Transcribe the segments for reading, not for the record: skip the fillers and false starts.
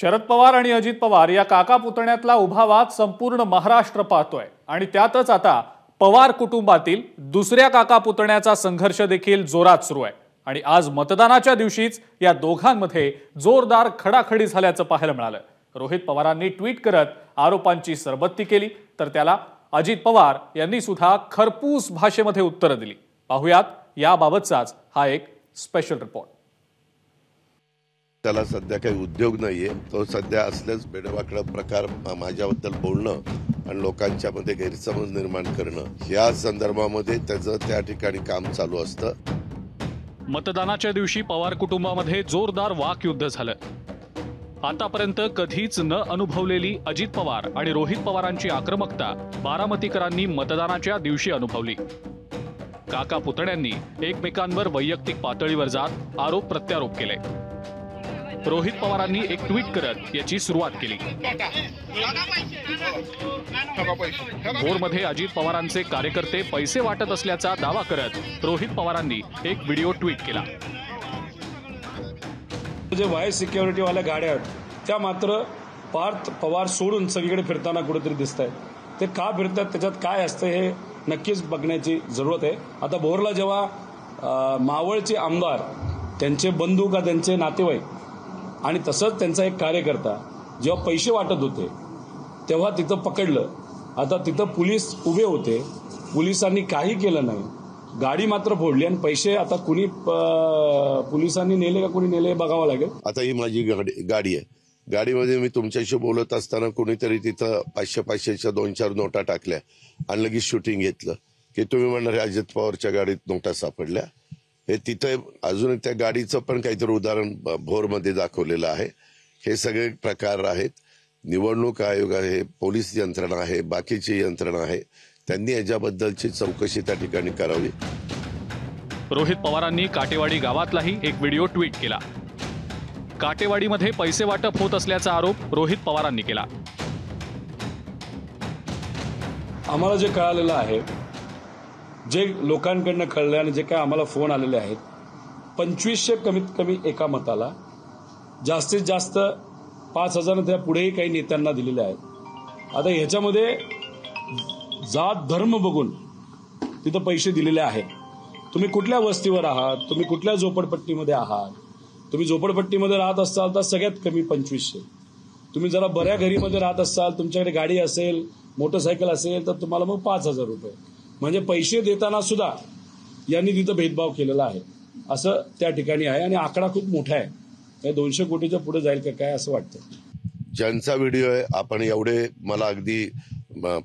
शरद पवार आणि अजित पवार या काका पुतण्यातला उभा वाद संपूर्ण महाराष्ट्र पाहतोय आणि त्यातच आता पवार कुटुंबातील दुसऱ्या काका पुतण्याचा संघर्ष देखील जोरात सुरू आहे आणि आज मतदानाच्या दिवशीच या दोघांमध्ये जोरदार खडाखडी झाल्याचं पाहायला मिळालं। रोहित पवारांनी ट्विट करत आरोपांची सरबत्ती केली तर त्याला अजित पवार यांनी सुद्धा खरपूस भाषेमध्ये उत्तरं दिली। पाहूयात याबाबतचाच हा एक स्पेशल रिपोर्ट। त्याला सध्या काही उद्योग नाहीये, तो सध्या असलेच बेडवाकडा प्रकार माझ्याबद्दल बोलणं आणि लोकांच्या मध्ये गैरसमज निर्माण करणं या संदर्भामध्ये त्याचं त्या ठिकाणी काम चालू असतं। मतदानाच्या दिवशी पवार कुटुंबामध्ये जोरदार वाकयुद्ध झालं। आतापर्यंत कधीच न अनुभवलेली अजित पवार आणि रोहित पवारांची आक्रमकता बारामतीकरांनी मतदानाच्या दिवशी अनुभवली। काका पुतण्यांनी एकमेकांवर वैयक्तिक पातळीवर जात आरोप प्रत्यारोप केले। रोहित पवारांनी एक ट्विट करत याची सुरुवात केली। भोरमध्ये अजित पवारांचे कार्यकर्ते पैसे वाटत असल्याचा दावा करत रोहित पवारांनी एक व्हिडिओ ट्विट केला। जे वाय सिक्युरिटी वाल्या गाड्या आहेत त्या मात्र पार्थ पवार सोडून सगळीकडे फिरताना कुठेतरी दिसत आहेत। ते का फिरतात, त्याच्यात काय असतं हे नक्कीच बघण्याची जरूरत आहे। आता भोरला जेव्हा मावळचे आमदार, त्यांचे बंधू का त्यांचे नातेवाईक आणि तसंच त्यांचा एक कार्यकर्ता जेव्हा पैसे वाटत होते तेव्हा तिथं पकडलं। आता तिथं पोलीस उभे होते, पोलिसांनी काही केलं नाही, गाडी मात्र फोडली आणि पैसे आता कुणी पोलिसांनी नेले का कुणी नेले बघावं लागेल। आता ही माझी गाडी आहे, गाडीमध्ये मी तुमच्याशी बोलत असताना कोणीतरी तिथं 500-500च्या 2-4 नोटा टाकल्या आणि लगेच शूटिंग घेतलं की तुम्ही म्हणणार अजित पवारच्या गाडीत नोटा सापडल्या। हे तिथे अजून त्या गाडीचं पण काहीतरी उदाहरण भोरमध्ये दाखवलेलं आहे। हे सगळे प्रकार आहेत। निवडणूक आयोग आहे, पोलीस यंत्रणा आहे, बाकीची यंत्रणा आहे, त्यांनी याच्याबद्दलची चौकशी त्या ठिकाणी करावी। रोहित पवारांनी काटेवाडी गावातलाही एक व्हिडिओ ट्विट केला। काटेवाडीमध्ये पैसे वाटप होत असल्याचा आरोप रोहित पवारांनी केला। आम्हाला जे कळालेलं आहे, जे लोकांकडनं कळले आणि जे काय आम्हाला फोन आलेले आहेत, 2500 कमीत कमी एका मताला, जास्तीत जास्त 5000 त्या पुढेही काही नेत्यांना दिलेले आहेत। आता ह्याच्यामध्ये जात धर्म बघून तिथं पैसे दिलेले आहेत। तुम्ही कुठल्या वस्तीवर आहात, तुम्ही कुठल्या झोपडपट्टीमध्ये आहात, तुम्ही झोपडपट्टीमध्ये राहत असाल तर सगळ्यात कमी 2500, तुम्ही जरा बऱ्या घरीमध्ये राहत असाल, तुमच्याकडे गाडी असेल, मोटरसायकल असेल तर तुम्हाला मग 5000 रुपये। म्हणजे पैसे देताना सुद्धा यांनी तिथं भेदभाव केलेला आहे असं त्या ठिकाणी आहे आणि आकडा खूप मोठा आहे। 200 कोटीच्या पुढे जाईल का काय असं वाटतं। ज्यांचा व्हिडिओ आहे, आपण एवढे मला अगदी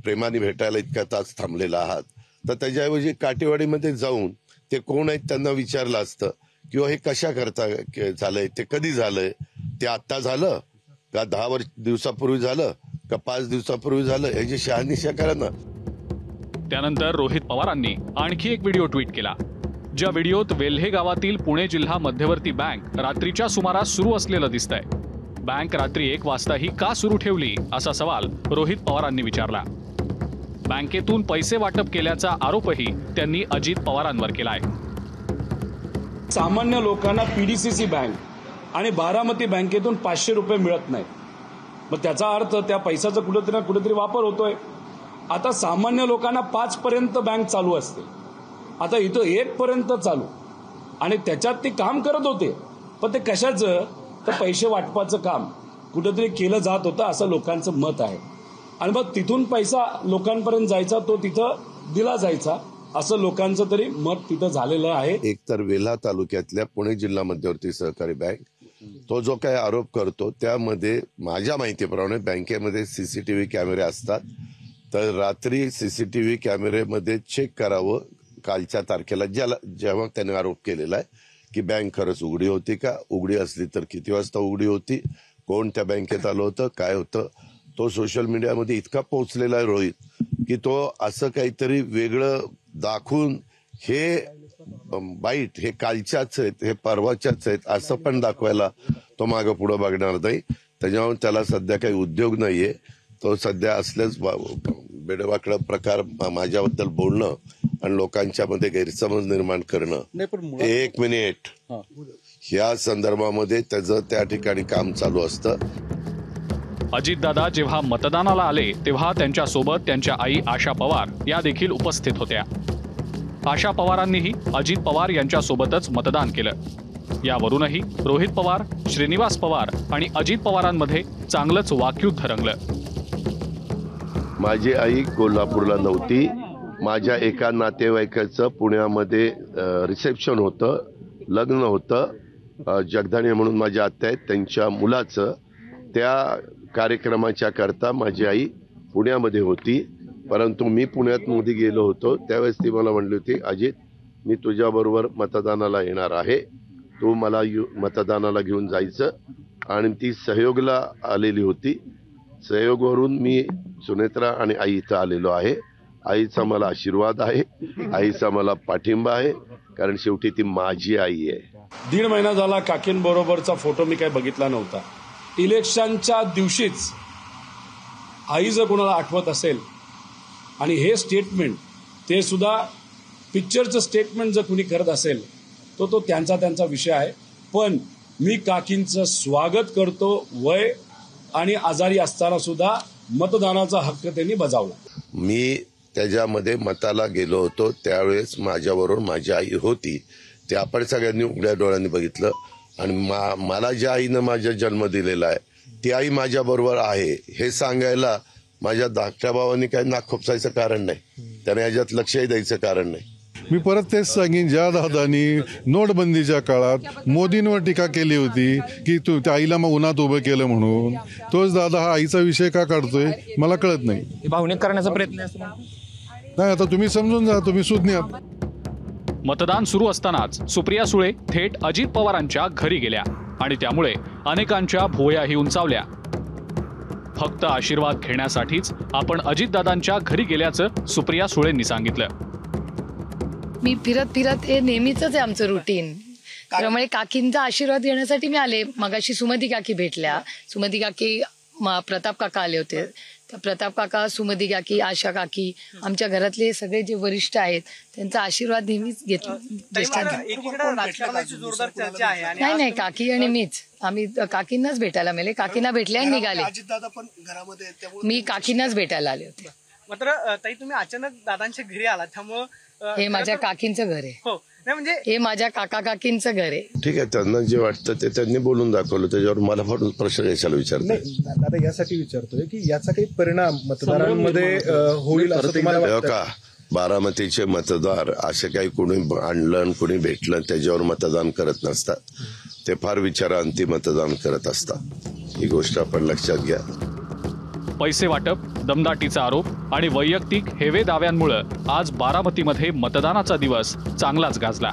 प्रेमाने भेटायला इतका तास थांबलेला आहात, तर त्याच्याऐवजी काटेवाडीमध्ये जाऊन ते कोण आहेत त्यांना विचारलं असतं किंवा हे कशा करता झालंय, ते कधी झालंय, ते आत्ता झालं का 10 दिवसापूर्वी झालं का 5 दिवसापूर्वी झालं, याची शहानिशा करा ना। त्यानंतर रोहित पवारांनी आणखी एक व्हिडिओ ट्विट केला। ज्या व्हिडिओत वेल्हे गावातील पुणे जिल्हा मध्यवर्ती बँक रात्रीच्या सुमारास सुरू असलेलं दिसतंय। बँक रात्री 1 वाजता ही का सुरू ठेवली असा सवाल रोहित पवारांनी विचारला। बँकेतून पैसे वाटप केल्याचा आरोपही त्यांनी अजित पवारांवर केलाय। सामान्य लोकांना पीडीसीसी बँक आणि बारामती बँकेतून 500 रुपये मिळत नाहीत, मग त्याचा अर्थ त्या पैशाचा कुठेतरी वापर होतोय। आता सामान्य लोकांना 5 पर्यंत बँक चालू असते, आता इथं 1 पर्यंत चालू, आणि त्याच्यात ते काम करत होते, पण ते कशाचं, तर पैसे वाटपाचं काम कुठेतरी केलं जात होतं असं लोकांचं मत आहे। आणि मग तिथून पैसा लोकांपर्यंत जायचा, तो तिथं दिला जायचा असं लोकांचं तरी मत तिथं झालेलं आहे। एकतर वेल्हा तालुक्यातल्या पुणे जिल्हा मध्यवर्ती सहकारी बँक, तो जो काही आरोप करतो त्यामध्ये माझ्या माहितीप्रमाणे बँकेमध्ये सीसीटीव्ही कॅमेरे असतात, तर रात्री सीसीटीव्ही कॅमेरेमध्ये चेक करावं कालच्या तारखेला जेव्हा त्याने आरोप केलेला आहे की बँक खरंच उघडी होती का, उघडी असली तर किती वाजता उघडी होती, कोण त्या बँकेत आलं होतं, काय होतं। तो सोशल मीडियामध्ये इतका पोहोचलेला आहे रोहित की तो असं काहीतरी वेगळं दाखवून हे बाईट हे कालच्याच आहेत, हे परवाच्याच आहेत असं पण दाखवायला तो मागं पुढं बघणार नाही। त्याच्यामुळे त्याला सध्या काही उद्योग नाहीये, तो सध्या असलेच बेडवाकडा प्रकार माझ्याबद्दल बोलणं आणि लोकांच्या मध्ये गैरसमज निर्माण करणं। एक मिनिट, ह्या संदर्भामध्ये त्याचं त्या ठिकाणी काम चालू असतं. अजितदादा जेव्हा मतदानाला आले तेव्हा त्यांच्यासोबत त्यांच्या आई आशा पवार या देखील उपस्थित होत्या. आशा पवारांनीही अजित पवार यांच्यासोबतच मतदान केलं. यावरूनही रोहित पवार, श्रीनिवास पवार आणि अजित पवारांमध्ये चांगलंच वाक्युद्ध रंगलं. माझी आई कोल्हापूरला नव्हती. माझ्या एका नातेवाईकाचं पुण्यामध्ये रिसेप्शन होतं, लग्न होतं. जगदाणे म्हणून माझ्या आत्या आहेत, त्यांच्या मुलाचं. त्या कार्यक्रमाच्या करता माझी आई पुण्यामध्ये होती. परंतु मी पुण्यात मध्ये गेलो होतो त्यावेळेस ती मला म्हणली होती, अजित मी तुझ्याबरोबर मतदानाला येणार आहे, तू मला मतदानाला घेऊन जायचं. आणि ती सहयोगला आलेली होती. सहयोगवरून मी सुनेत्रा आणि आई इथं आलेलो आहे. आईचा मला आशीर्वाद आहे, आईचा मला पाठिंबा आहे, कारण शेवटी ती माझी आई आहे. 1.5 महिना झाला काकींबरोबरचा फोटो मी काही बघितला नव्हता. इलेक्शनच्या दिवशीच आई जर कोणाला आठवत असेल आणि हे स्टेटमेंट ते सुद्धा पिक्चरचं स्टेटमेंट जर कुणी करत असेल तो त्यांचा विषय आहे. पण मी काकींचं स्वागत करतो. वय आणि आजारी असताना सुद्धा मतदानाचा हक्क त्यांनी बजावला. मी त्याच्यामध्ये मताला गेलो होतो त्यावेळेस माझ्याबरोबर माझी आई होती. ते आपण सगळ्यांनी उघड्या डोळ्यांनी बघितलं. आणि मला ज्या आईनं माझा जन्म दिलेला आहे ती आई माझ्याबरोबर आहे हे सांगायला माझ्या धाकट्या भावांनी काही नाक खोपसायचं कारण नाही, त्याने याच्यात लक्षही द्यायचं कारण नाही. मी परत तेच सांगेन, ज्या दादानी नोटबंदीच्या काळात मोदींवर टीका केली होती की तू त्या आईला मग उन्हात उभं केलं म्हणून, तोच दादा हा आईचा विषय का काढतोय मला कळत नाही. भावनिक करण्याचा प्रयत्न नाही, आता तुम्ही समजून जा, तुम्ही सुज्ञ आहात. मतदान सुरू असतानाच सुप्रिया सुळे थेट अजित पवारांच्या घरी गेल्या आणि त्यामुळे अनेकांच्या भुवयाही उंचावल्या. फक्त आशीर्वाद घेण्यासाठीच आपण अजितदादांच्या घरी गेल्याचं सुप्रिया सुळेंनी सांगितलं. मी फिरत हे नेहमीच आहे आमचं रुटीन. त्यामुळे काकींचा आशीर्वाद घेण्यासाठी मी आले. मगाशी सुमती काकी भेटल्या. सुमती काकी प्रताप काका आले होते. तर प्रताप काका, सुमती काकी, आशा काकी, आमच्या घरातले सगळे जे वरिष्ठ आहेत त्यांचा आशीर्वाद नेहमीच घेतला. नाही, काकी आणि मीच आम्ही काकींनाच भेटायला मिळाले. काकींना भेटले आणि निघाले. मी काकींनाच भेटायला आले होते. मात्र ताई तुम्ही अचानक दादांच्या घरी आला, त्यामुळं हे माझ्या काकींचं घर आहे. हो नाही म्हणजे हे माझ्या काकींचं घर आहे. ठीक आहे, त्यांना जे वाटतं ते त्यांनी बोलून दाखवलं, त्याच्यावर मला पण प्रश्न कशाला विचारतो. दादा यासाठी विचारतोय की याचा काही परिणाम मतदारांमध्ये होईल असं तुम्हाला वाटतं का? बारामतीचे मतदार असे काही कोणी आणलं कोणी भेटलं त्याच्यावर मतदान करत नसतात. ते फार विचारांती मतदान करत असतात. ही गोष्ट आपण लक्षात घ्या. पैसे वाटप, दमदाटीचा आरोप आणि वैयक्तिक हेवे दाव्यांमुळे आज बारामतीमध्ये मतदानाचा दिवस चांगलाच गाजला.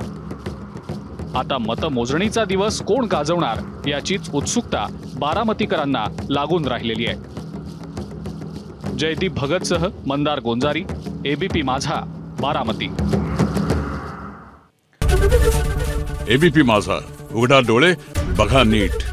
आता मतमोजणीचा दिवस कोण गाजवणार याचीच उत्सुकता बारामतीकरांना लागून राहिलेली आहे. जयदीप भगतसह मंदार गोंजारी, एबीपी माझा, बारामती. एबीपी माझा, उघडा डोळे बघा नीट.